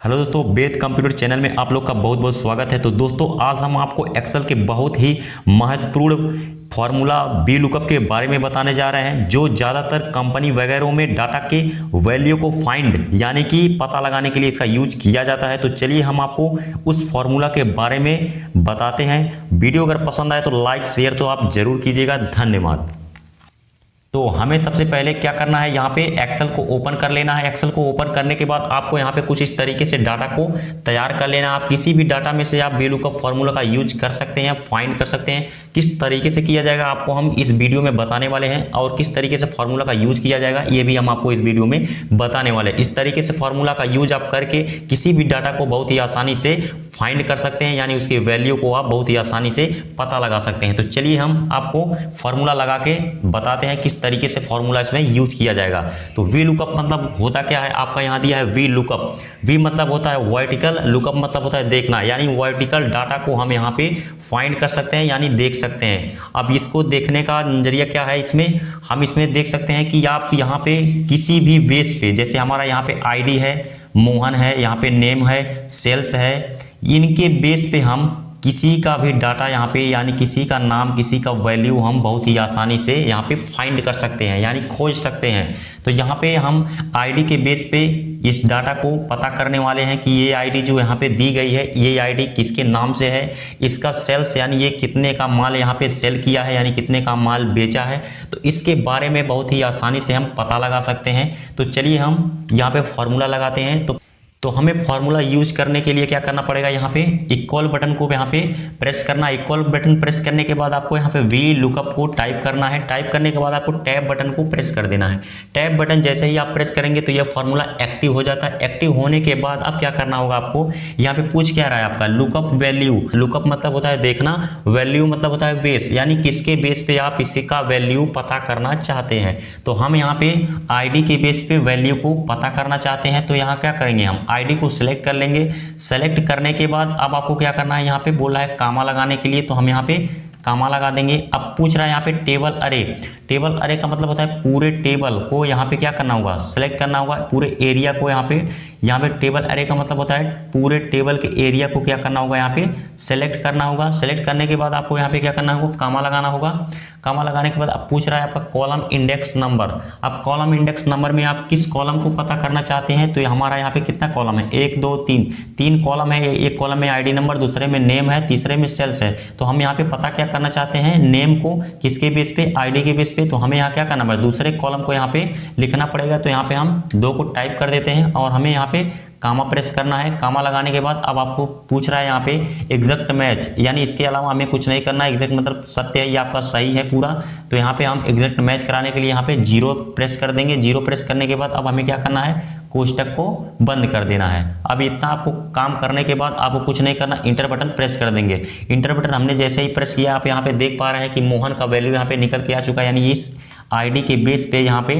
Hello दोस्तों, वेद computer channel में आप लोग का बहुत बहुत स्वागत है। तो दोस्तों, आज हम आपको एक्सेल के बहुत ही महत्वपूर्ण फार्मूला वी लुकअप के बारे में बताने जा रहे हैं, जो ज़्यादातर कंपनी वगैरह में डाटा के वैल्यू को फाइंड यानी कि पता लगाने के लिए इसका यूज किया जाता है। तो चलिए हम आपको उस फार्मूला के बारे में बताते हैं। वीडियो अगर पसंद आए तो लाइक शेयर तो आप ज़रूर कीजिएगा। धन्यवाद। तो हमें सबसे पहले क्या करना है, यहाँ पे एक्सेल को ओपन कर लेना है। एक्सेल को ओपन करने के बाद आपको यहाँ पे कुछ इस तरीके से डाटा को तैयार कर लेना है। आप किसी भी डाटा में से आप वी लुकअप फार्मूला का यूज कर सकते हैं, फाइंड कर सकते हैं। किस तरीके से किया जाएगा आपको हम इस वीडियो में बताने वाले हैं, और किस तरीके से फार्मूला का यूज किया जाएगा ये भी हम आपको इस वीडियो में बताने वाले हैं। इस तरीके से फार्मूला का यूज आप करके किसी भी डाटा को बहुत ही आसानी से फाइंड कर सकते हैं, यानी उसकी वैल्यू को आप बहुत ही आसानी से पता लगा सकते हैं। तो चलिए हम आपको फार्मूला लगा के बताते हैं किस तरीके से फार्मूला इसमें यूज किया जाएगा। तो वी लुकअप मतलब होता क्या है, आपका यहाँ दिया है वी लुकअप। वी मतलब होता है वर्टिकल, लुकअप मतलब होता है देखना, यानी वर्टिकल डाटा को हम यहाँ पे फाइंड कर सकते हैं यानी देख सकते हैं। अब इसको देखने का नजरिया क्या है, इसमें हम इसमें देख सकते हैं कि आप यहाँ पे किसी भी बेस पे, जैसे हमारा यहाँ पे आईडी है, मोहन है, यहाँ पे नेम है, सेल्स है, इनके बेस पे हम किसी का भी डाटा यहाँ पे यानी किसी का नाम, किसी का वैल्यू हम बहुत ही आसानी से यहाँ पे फाइंड कर सकते हैं यानी खोज सकते हैं। तो यहाँ पे हम आईडी के बेस पे इस डाटा को पता करने वाले हैं कि ये आईडी जो यहाँ पे दी गई है, ये आईडी किसके नाम से है, इसका सेल्स यानी ये कितने का माल यहाँ पे सेल किया है यानी कितने का माल बेचा है। तो इसके बारे में बहुत ही आसानी से हम पता लगा सकते हैं। तो चलिए हम यहाँ पे फॉर्मूला लगाते हैं। तो हमें फार्मूला यूज करने के लिए क्या करना पड़ेगा, यहाँ पे इक्वल बटन को यहाँ पे प्रेस करना। इक्वल बटन प्रेस करने के बाद आपको यहाँ पे वी लुकअप को टाइप करना है। टाइप करने के बाद आपको टैब बटन को प्रेस कर देना है। टैब बटन जैसे ही आप प्रेस करेंगे तो यह फार्मूला एक्टिव हो जाता है। एक्टिव होने के बाद अब क्या करना होगा आपको, यहाँ पे पूछ क्या रहा है आपका लुकअप वैल्यू। लुकअप मतलब होता है देखना, वैल्यू मतलब होता है बेस, यानी किसके बेस पे आप इसका वैल्यू पता करना चाहते हैं। तो हम यहाँ पे आईडी के बेस पे वैल्यू को पता करना चाहते हैं। तो यहाँ क्या करेंगे, हम आईडी को सिलेक्ट कर लेंगे। सेलेक्ट करने के बाद अब आपको क्या करना है, यहाँ पे बोला है कामा लगाने के लिए, तो हम यहाँ पे कामा लगा देंगे। अब पूछ रहा है यहाँ पे टेबल अरे। टेबल अरे का मतलब होता है पूरे टेबल को यहाँ पे क्या करना होगा, सेलेक्ट करना होगा। पूरे एरिया को यहाँ पे टेबल अरे का मतलब होता है पूरे टेबल के एरिया को क्या करना होगा, यहाँ पे सेलेक्ट करना होगा। सेलेक्ट करने के बाद आपको यहाँ पे क्या करना होगा, कामा लगाना होगा। कामा लगाने के बाद अब पूछ रहा है आपका कॉलम इंडेक्स नंबर। अब कॉलम इंडेक्स नंबर में आप किस कॉलम को पता करना चाहते हैं। तो हमारा यहाँ पे कितना कॉलम है, 1 2 3 तीन कॉलम है। एक कॉलम में आईडी नंबर, दूसरे में नेम है, तीसरे में सेल्स है। तो हम यहाँ पे पता क्या करना चाहते हैं, नेम को किसके बेस पे, आईडी के बेस पे। तो हमें यहाँ क्या करना पड़ेगा, दूसरे कॉलम को यहाँ पे लिखना पड़ेगा। तो यहाँ पे हम 2 को टाइप कर देते हैं और हमें यहाँ पे कामा प्रेस करना है। कामा लगाने के बाद अब आपको पूछ रहा है यहाँ पे एग्जैक्ट मैच, यानी इसके अलावा हमें कुछ नहीं करना है। एग्जैक्ट मतलब सत्य है, ये आपका सही है पूरा। तो यहाँ पे हम एग्जैक्ट मैच कराने के लिए यहाँ पे 0 प्रेस कर देंगे। 0 प्रेस करने के बाद अब हमें क्या करना है, कोष्टक को बंद कर देना है। अब इतना आपको काम करने के बाद आपको कुछ नहीं करना, इंटर बटन प्रेस कर देंगे। इंटर बटन हमने जैसे ही प्रेस किया, आप यहाँ पे देख पा रहे हैं कि मोहन का वैल्यू यहाँ पे निकल के आ चुका है, यानी इस आईडी के बेस पे यहाँ पे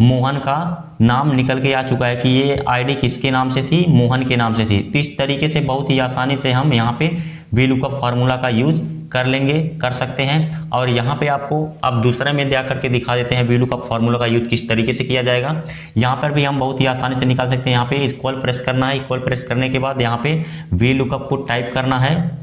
मोहन का नाम निकल के आ चुका है कि ये आईडी किसके नाम से थी, मोहन के नाम से थी। तो इस तरीके से बहुत ही आसानी से हम यहाँ पे वी लुकअप फार्मूला का यूज कर सकते हैं। और यहाँ पे आपको अब दूसरे में दिखा करके दिखा देते हैं वी लुकअप फार्मूला का यूज किस तरीके से किया जाएगा। यहाँ पर भी हम बहुत ही आसानी से निकाल सकते हैं। यहाँ पे इक्वल प्रेस करना है। इक्वल प्रेस करने के बाद यहाँ पे वी लुकअप को टाइप करना है।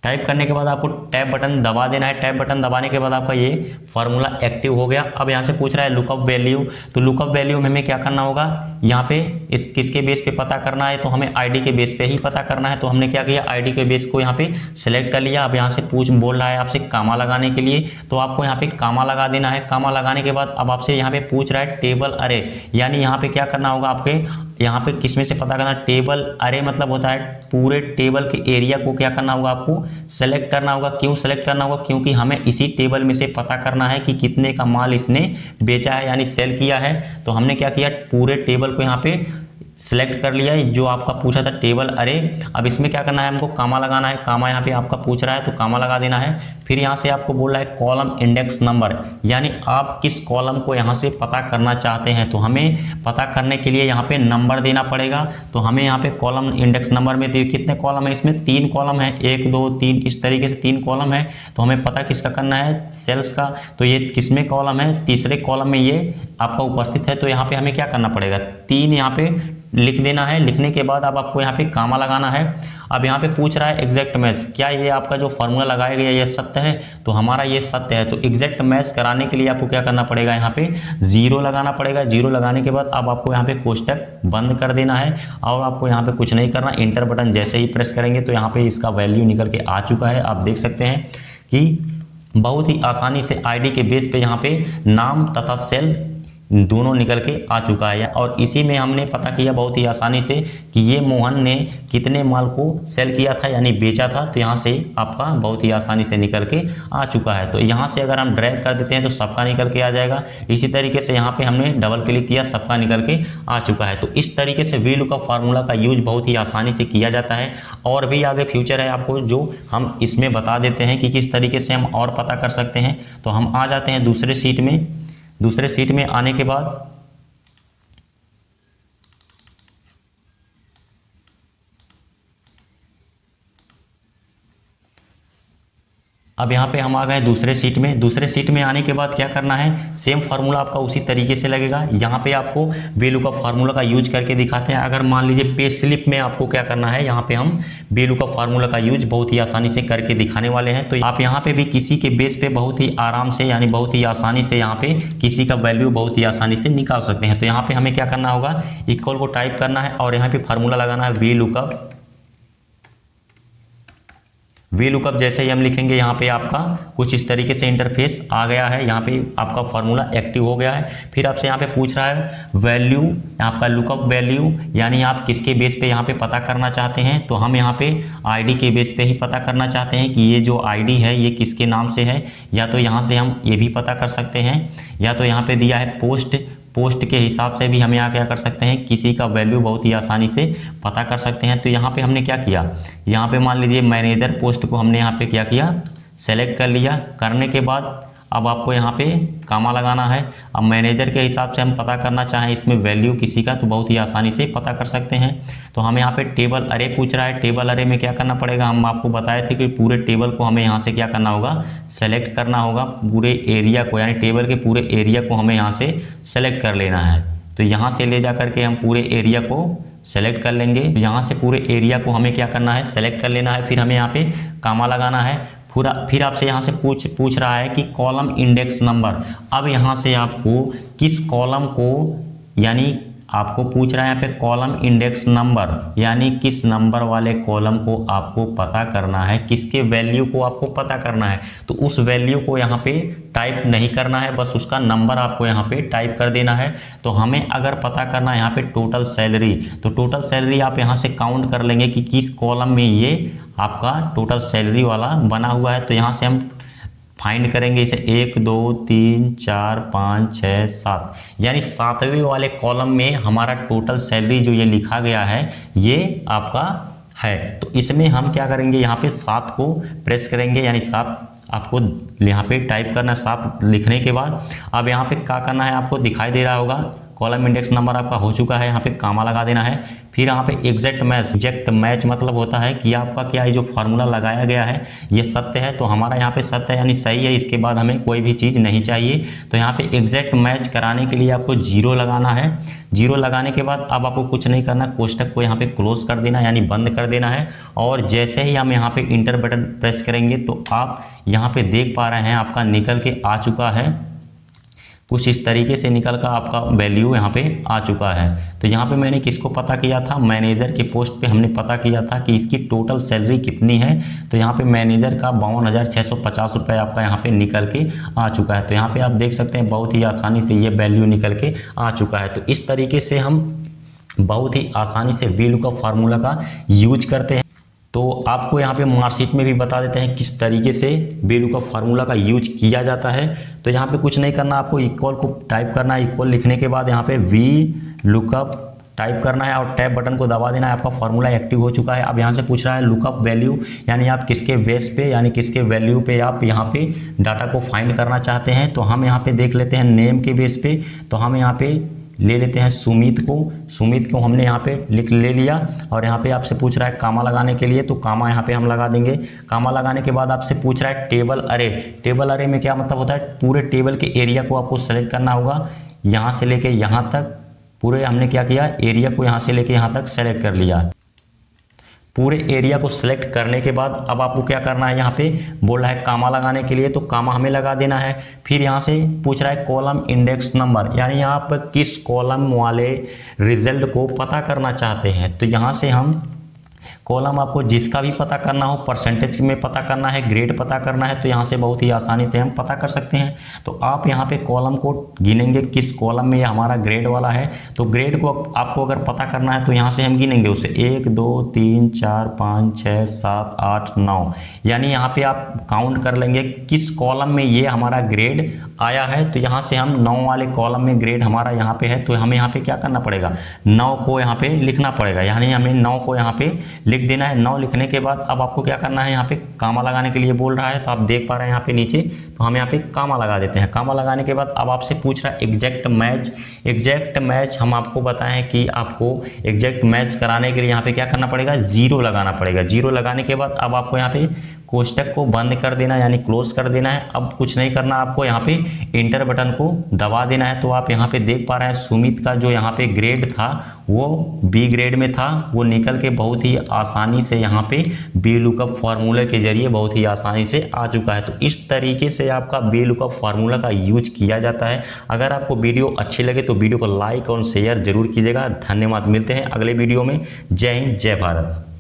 टाइप करने के बाद आपको टैब बटन दबा देना है। टैब बटन दबाने के बाद आपका ये फार्मूला एक्टिव हो गया। अब यहाँ से पूछ रहा है लुकअप वैल्यू। तो लुकअप वैल्यू में हमें क्या करना होगा, यहाँ पे इस किसके बेस पे पता करना है, तो हमें आईडी के बेस पे ही पता करना है। तो हमने क्या किया, आईडी के बेस को यहाँ पे सेलेक्ट कर लिया। अब यहाँ से बोल रहा है आपसे कामा लगाने के लिए, तो आपको यहाँ पे कामा लगा देना है। कामा लगाने के बाद अब आपसे यहाँ पे पूछ रहा है टेबल अरे, यानी यहाँ पे क्या करना होगा, आपके यहाँ पे किसमें से पता करना, टेबल अरे मतलब होता है पूरे टेबल के एरिया को क्या करना होगा, आपको सेलेक्ट करना होगा। क्यों सेलेक्ट करना होगा, क्योंकि हमें इसी टेबल में से पता करना है कि कितने का माल इसने बेचा है यानी सेल किया है। तो हमने क्या किया, पूरे टेबल को यहाँ पे सिलेक्ट कर लिया, जो आपका पूछा था टेबल अरे। अब इसमें क्या करना है, हमको कामा लगाना है। कामा यहाँ पे आपका पूछ रहा है तो कामा लगा देना है। फिर यहाँ से आपको बोल रहा है कॉलम इंडेक्स नंबर, यानी आप किस कॉलम को यहाँ से पता करना चाहते हैं। तो हमें पता करने के लिए यहाँ पे नंबर देना पड़ेगा। तो हमें यहाँ पे कॉलम इंडेक्स नंबर में तो कितने कॉलम है, इसमें 3 कॉलम है, 1 2 3 इस तरीके से 3 कॉलम है। तो हमें पता किसका करना है, सेल्स का। तो ये किसमें कॉलम है, तीसरे कॉलम में ये आपका उपस्थित है। तो यहाँ पे हमें क्या करना पड़ेगा, 3 यहाँ पे लिख देना है। लिखने के बाद अब आपको यहाँ पे कामा लगाना है। अब यहाँ पे पूछ रहा है एग्जैक्ट मैच, क्या ये आपका जो फॉर्मूला लगाया गया ये सत्य है? तो हमारा ये सत्य है। तो एग्जैक्ट मैच कराने के लिए आपको क्या करना पड़ेगा, यहाँ पे 0 लगाना पड़ेगा। 0 लगाने के बाद अब आपको यहाँ पे कोष्टक बंद कर देना है और आपको यहाँ पे कुछ नहीं करना। इंटर बटन जैसे ही प्रेस करेंगे तो यहाँ पे इसका वैल्यू निकल के आ चुका है। आप देख सकते हैं कि बहुत ही आसानी से आईडी के बेस पे यहाँ पे नाम तथा सेल दोनों निकल के आ चुका है। और इसी में हमने पता किया बहुत ही आसानी से कि ये मोहन ने कितने माल को सेल किया था यानी बेचा था। तो यहाँ से आपका बहुत ही आसानी से निकल के आ चुका है। तो यहाँ से अगर हम ड्रैग कर देते हैं तो सबका निकल के आ जाएगा। इसी तरीके से यहाँ पे हमने डबल क्लिक किया, सबका निकल के आ चुका है। तो इस तरीके से VLOOKUP फार्मूला का यूज बहुत ही आसानी से किया जाता है। और भी आगे फ्यूचर है आपको जो हम इसमें बता देते हैं कि किस तरीके से हम और पता कर सकते हैं। तो हम आ जाते हैं दूसरे सीट में। दूसरे सीट में आने के बाद अब यहाँ पे हम आ गए दूसरे सीट में। दूसरे सीट में आने के बाद क्या करना है, सेम फार्मूला आपका उसी तरीके से लगेगा। यहाँ पे आपको VLOOKUP फार्मूला का यूज करके दिखाते हैं। अगर मान लीजिए पे स्लिप में आपको क्या करना है, यहाँ पे हम VLOOKUP फार्मूला का यूज बहुत ही आसानी से करके दिखाने वाले हैं। तो आप यहाँ पे भी किसी के बेस पे बहुत ही आराम से यानी बहुत ही आसानी से यहाँ पे किसी का वैल्यू बहुत ही आसानी से निकाल सकते हैं। तो यहाँ पे हमें क्या करना होगा, इक्वल को टाइप करना है और यहाँ पे फार्मूला लगाना है VLOOKUP जैसे ही हम लिखेंगे यहाँ पे आपका कुछ इस तरीके से इंटरफेस आ गया है। यहाँ पे आपका फार्मूला एक्टिव हो गया है। फिर आपसे यहाँ पे पूछ रहा है वैल्यू, आपका लुकअप वैल्यू यानी आप किसके बेस पे यहाँ पे पता करना चाहते हैं। तो हम यहाँ पे आईडी के बेस पे ही पता करना चाहते हैं कि ये जो आईडी है ये किसके नाम से है। या तो यहाँ से हम ये भी पता कर सकते हैं, या तो यहाँ पे दिया है पोस्ट के हिसाब से भी हम यहाँ क्या कर सकते हैं, किसी का वैल्यू बहुत ही आसानी से पता कर सकते हैं। तो यहाँ पे हमने क्या किया, यहाँ पे मान लीजिए मैनेजर पोस्ट को हमने यहाँ पे क्या किया, सेलेक्ट कर लिया। करने के बाद अब आपको यहाँ पे कामा लगाना है। अब मैनेजर के हिसाब से हम पता करना चाहें इसमें वैल्यू किसी का, तो बहुत ही आसानी से पता कर सकते हैं। तो हमें यहाँ पे टेबल अरे पूछ रहा है। टेबल अरे में क्या करना पड़ेगा, हम आपको बताए थे कि पूरे टेबल को हमें यहाँ से क्या करना होगा, सेलेक्ट करना होगा। पूरे एरिया को यानी टेबल के पूरे एरिया को हमें यहाँ से सेलेक्ट कर लेना है। तो यहाँ से ले जा करके हम पूरे एरिया को सेलेक्ट कर लेंगे। यहाँ से पूरे एरिया को हमें क्या करना है, सेलेक्ट कर लेना है। फिर हमें यहाँ पे कामा लगाना है। फिर आपसे यहाँ से पूछ रहा है कि कॉलम इंडेक्स नंबर। अब यहाँ से आपको किस कॉलम को, यानी आपको पूछ रहा है यहाँ पे कॉलम इंडेक्स नंबर, यानी किस नंबर वाले कॉलम को आपको पता करना है, किसके वैल्यू को आपको पता करना है। तो उस वैल्यू को यहाँ पे टाइप नहीं करना है, बस उसका नंबर आपको यहाँ पे टाइप कर देना है। तो हमें अगर पता करना है यहाँ पे टोटल सैलरी, तो टोटल सैलरी आप यहाँ से काउंट कर लेंगे कि किस कॉलम में ये आपका टोटल सैलरी वाला बना हुआ है। तो यहाँ से हम फाइंड करेंगे इसे 1 2 3 4 5 6 7, यानी 7वें वाले कॉलम में हमारा टोटल सैलरी जो ये लिखा गया है ये आपका है। तो इसमें हम क्या करेंगे, यहाँ पे 7 को प्रेस करेंगे, यानी 7 आपको यहाँ पे टाइप करना। 7 लिखने के बाद अब यहाँ पे क्या करना है, आपको दिखाई दे रहा होगा कॉलम इंडेक्स नंबर आपका हो चुका है। यहाँ पे कामा लगा देना है। फिर यहाँ पे एग्जैक्ट मैच मतलब होता है कि आपका क्या है, जो फार्मूला लगाया गया है ये सत्य है। तो हमारा यहाँ पे सत्य है यानी सही है, इसके बाद हमें कोई भी चीज़ नहीं चाहिए। तो यहाँ पे एग्जैक्ट मैच कराने के लिए आपको 0 लगाना है। 0 लगाने के बाद अब आपको कुछ नहीं करना, कोष्टक को यहाँ पे क्लोज कर देना यानी बंद कर देना है। और जैसे ही हम यहाँ पे इंटर बटन प्रेस करेंगे तो आप यहाँ पे देख पा रहे हैं आपका निकल के आ चुका है। कुछ इस तरीके से निकल कर आपका वैल्यू यहाँ पे आ चुका है। तो यहाँ पे मैंने किसको पता किया था, मैनेजर के पोस्ट पे हमने पता किया था कि इसकी टोटल सैलरी कितनी है। तो यहाँ पे मैनेजर का 52,650 रुपये आपका यहाँ पे निकल के आ चुका है। तो यहाँ पे आप देख सकते हैं बहुत ही आसानी से ये वैल्यू निकल के आ चुका है। तो इस तरीके से हम बहुत ही आसानी से VLOOKUP फार्मूला का यूज करते हैं। तो आपको यहाँ पे मार्कशीट में भी बता देते हैं किस तरीके से VLOOKUP फार्मूला का यूज किया जाता है। तो यहाँ पे कुछ नहीं करना, आपको इक्वल को टाइप करना है। इक्वल लिखने के बाद यहाँ पे VLOOKUP टाइप करना है और टैब बटन को दबा देना है। आपका फार्मूला एक्टिव हो चुका है। अब यहाँ से पूछ रहा है लुकअप वैल्यू, यानी आप किसके बेस पे यानी किसके वैल्यू पे आप यहाँ पे डाटा को फाइंड करना चाहते हैं। तो हम यहाँ पे देख लेते हैं नेम के बेस पे। तो हम यहाँ पे ले लेते हैं सुमित को हमने यहाँ पे ले लिया। और यहाँ पे आपसे पूछ रहा है कामा लगाने के लिए, तो कामा यहाँ पे हम लगा देंगे। कामा लगाने के बाद आपसे पूछ रहा है टेबल अरे। टेबल अरे में क्या मतलब होता है, पूरे टेबल के एरिया को आपको सेलेक्ट करना होगा, यहाँ से लेके यहाँ तक पूरे हमने क्या किया, एरिया को यहाँ से लेके यहाँ तक सेलेक्ट कर लिया। पूरे एरिया को सिलेक्ट करने के बाद अब आपको क्या करना है, यहाँ पे बोल रहा है कामा लगाने के लिए, तो कामा हमें लगा देना है। फिर यहाँ से पूछ रहा है कॉलम इंडेक्स नंबर, यानी यहाँ पर किस कॉलम वाले रिजल्ट को पता करना चाहते हैं। तो यहाँ से हम कॉलम आपको जिसका भी पता करना हो, परसेंटेज में पता करना है, ग्रेड पता करना है, तो यहाँ से बहुत ही आसानी से हम पता कर सकते हैं। तो आप यहाँ पे कॉलम को गिनेंगे किस कॉलम में ये हमारा ग्रेड वाला है। तो ग्रेड को आपको अगर पता करना है तो यहाँ से हम गिनेंगे उसे 1 2 3 4 5 6 7 8 9, यानी यहाँ पे आप काउंट कर लेंगे किस कॉलम में ये हमारा ग्रेड आया है। तो यहाँ से हम 9 वाले कॉलम में ग्रेड हमारा यहाँ पे है, तो हमें यहाँ पे क्या करना पड़ेगा, 9 को यहाँ पे लिखना पड़ेगा, यानी हमें 9 को यहाँ पे लिख देना है। 9 लिखने के बाद अब आपको क्या करना है, यहाँ पे कामा लगाने के लिए बोल रहा है, तो आप देख पा रहे हैं यहाँ पे नीचे, तो हम यहाँ पे कामा लगा देते हैं। कामा लगाने के बाद अब आपसे पूछ रहा है एग्जैक्ट मैच। एग्जैक्ट मैच हम आपको बताएं कि आपको एग्जैक्ट मैच कराने के लिए यहाँ पे क्या करना पड़ेगा, 0 लगाना पड़ेगा। 0 लगाने के बाद अब आपको यहाँ पे कोष्टक को बंद कर देना, यानी क्लोज कर देना है। अब कुछ नहीं करना, आपको यहाँ पे इंटर बटन को दबा देना है। तो आप यहाँ पे देख पा रहे हैं सुमित का जो यहाँ पे ग्रेड था वो बी ग्रेड में था, वो निकल के बहुत ही आसानी से यहाँ पे बी लुकअप फार्मूला के जरिए बहुत ही आसानी से आ चुका है। तो इस तरीके से आपका बी लुकअप फार्मूला का यूज किया जाता है। अगर आपको वीडियो अच्छी लगे तो वीडियो को लाइक और शेयर जरूर कीजिएगा। धन्यवाद, मिलते हैं अगले वीडियो में। जय हिंद, जय भारत।